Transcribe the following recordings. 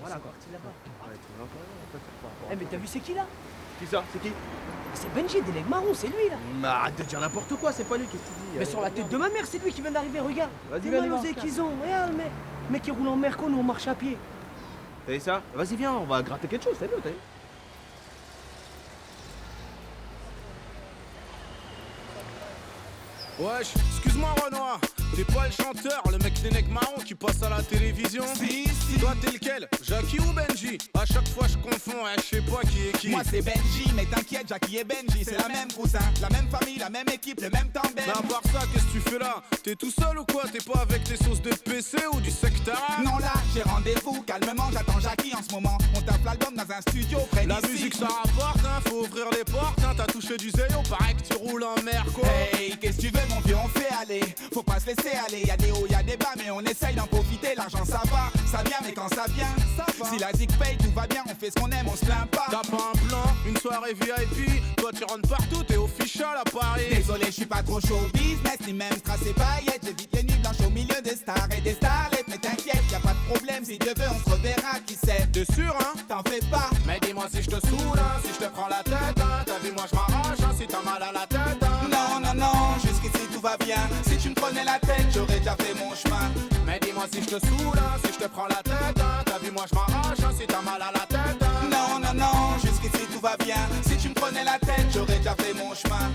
Voilà quoi. C'est là-bas. Ouais, tu vois, en fait, Eh mais t'as vu c'est qui là? Qui ça? C'est qui? C'est Benji, des legs marrons, c'est lui là. Mais arrête de dire n'importe quoi, c'est pas lui, qu'est-ce que tu dis? Mais sur la tête de ma mère, c'est lui qui vient d'arriver, regarde. Vas-y, C'est viens, mal viens, osé viens. qu'ils ont, regarde le mec qui roule en merco, nous on marche à pied. T'as vu ça? Vas-y, viens, on va gratter quelque chose, t'as vu, t'as vu? Wesh, excuse-moi Renoir, t'es pas le chanteur, le mec des necks marrons qui passe à la télévision? Si. Toi t'es lequel? Jackie ou Benji? À chaque fois je confonds, je sais pas qui est qui. Moi c'est Benji, mais t'inquiète, Jackie et Benji, c'est la même cousin, la même famille, la même équipe, le même tandem. Mais à part ça, qu'est-ce que tu fais là? T'es tout seul ou quoi? T'es pas avec tes sauces de PC ou du secteur? Non là, j'ai rendez-vous, calmement, j'attends Jackie en ce moment. On tape l'album dans un studio près La d'ici. musique ça rapporte, hein, faut ouvrir les portes, hein. T'as touché du zéro, paraît que tu roules en merco. Hey, qu'est-ce que tu veux mon vieux, on fait aller. Faut pas se laisser aller, y'a des hauts, y'a des bas, mais on essaye d'en profiter. L'argent ça va, ça vient, mais quand ça vient, ça va. Si la zig paye, tout va bien, on fait ce qu'on aime, on se plaint pas. T'as pas un plan, une soirée VIP, toi tu rentres partout, t'es official à Paris. Désolé, je suis pas trop show business, ni même tracé paillettes. J'évite les nuits blanches au milieu des stars et des starlettes. Mais t'inquiète, y'a pas de problème, si Dieu veut, on se reverra, qui sait. T'es sûr hein? T'en fais pas. Mais dis-moi si je te saoule, hein, si je te prends la tête, hein. T'as vu moi je m'arrache, hein, si t'as mal à la tête, hein. Non, non, non, jusqu'ici tout va bien. Si tu me prenais la tête, j'aurais déjà fait mon chemin. Mais dis-moi si je te saoule, hein, si je te prends la tête, hein. T'as vu moi je m'arrache, hein, si t'as mal à la tête, hein. Non, non, non, jusqu'ici tout va bien. Si tu me prenais la tête, j'aurais déjà fait mon chemin.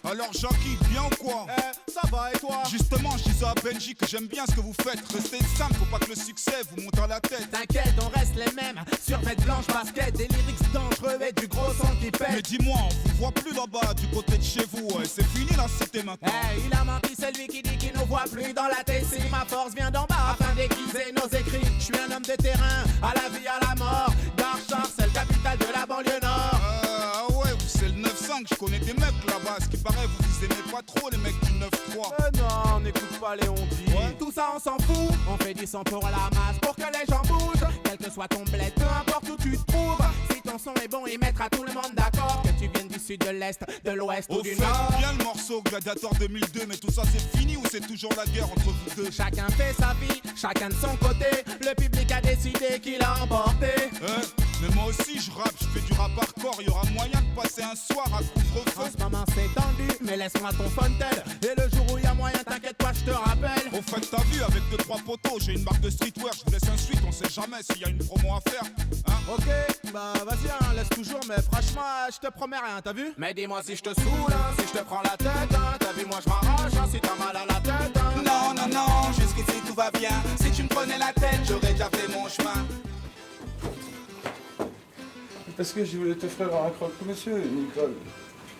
Alors Jackie, bien ou quoi? Ça va et toi? Justement, je disais à Benji que j'aime bien ce que vous faites. Restez simple, faut pas que le succès vous monte à la tête. T'inquiète, on reste les mêmes, survêt blanche basket, des lyrics dangereux et du gros son qui Mais pète. dis-moi, on vous voit plus là-bas du côté de chez vous, ouais. C'est fini la cité maintenant. Il a menti, c'est lui qui dit qu'il nous voit plus dans la TC. Ma force vient d'en bas afin d'aiguiser nos écrits. Je suis un homme de terrain, à la vie, à la mort. Darchar, c'est le capital de la banlieue nord. Ah ouais, c'est le 9-5, je connais des mecs là-bas. Ce qui paraît, vous aimez pas trop les mecs du 9-3. Non, on n'écoute pas les on-dit. Ouais. Tout ça on s'en fout, on fait du son pour la masse, pour que les gens bougent. Quel que soit ton bled, peu importe où tu te trouves. Si ton son est bon, il mettra tout le monde d'accord. Que tu viennes du sud, de l'est, de l'ouest ou Au du fait, nord. bien le morceau Gladiator 2002, mais tout ça c'est fini ou c'est toujours la guerre entre vous deux? Chacun fait sa vie, chacun de son côté. Le public a décidé qu'il a emporté. Mais moi aussi je rappe, je fais du rap hardcore. Y aura moyen de passer un soir à En couvre-feu. ce moment c'est tendu, mais laisse-moi ton fontel. Et le jour où y a moyen, t'inquiète pas, je te rappelle. Au fait, t'as vu, avec 2-3 poteaux, j'ai une marque de streetwear, je vous laisse un suite, on sait jamais s'il y a une promo à faire. Hein? Ok, bah vas-y, hein, laisse toujours, mais franchement, je te promets rien, t'as vu? Mais dis-moi si je te saoule, hein, si je te prends la tête, hein. T'as vu, moi je m'arrache, hein, si t'as mal à la tête, hein. Non, non, non, jusqu'ici tout va bien. Si tu me prenais la tête, j'aurais déjà fait mon chemin. Parce que je voulais t'offrir un croque-monsieur, Nicole.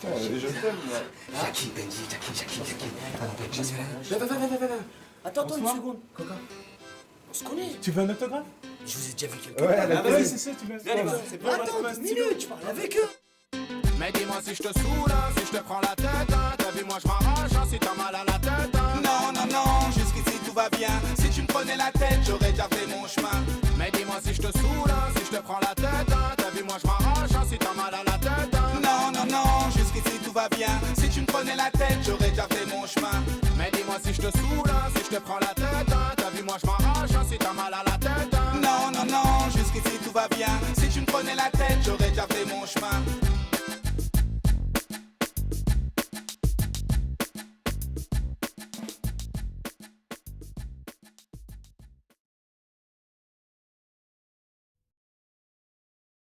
Putain, je t'aime, moi. Jackie, Benji, Jackie. Va. Attends une seconde. Coca. On se connaît. Tu veux un autographe? Je vous ai déjà vu quelque Ouais, part. ouais, c'est ça, tu veux. Attends une minute, je parle avec eux. Mais dis-moi si je te saoule, hein, si je te prends la tête, hein. T'as vu, moi je m'arrache, hein, si t'as mal à la tête, hein. Non, non, non, jusqu'ici tout va bien. Si tu me prenais la tête, j'aurais déjà fait mon chemin. Mais dis-moi si je te saoule, hein, si je te prends la tête, hein. T'as vu, moi je m'arrache, hein, si t'as mal à la tête, hein. Non, non, non, jusqu'ici tout va bien. Si tu me prenais la tête, j'aurais déjà fait mon chemin. Mais dis-moi si je te saoule, hein, si je te prends la tête, hein. T'as vu, moi je m'arrache, hein, si t'as mal à la tête, hein. Non, non, non, jusqu'ici tout va bien. Si tu me prenais la tête, j'aurais déjà fait mon chemin.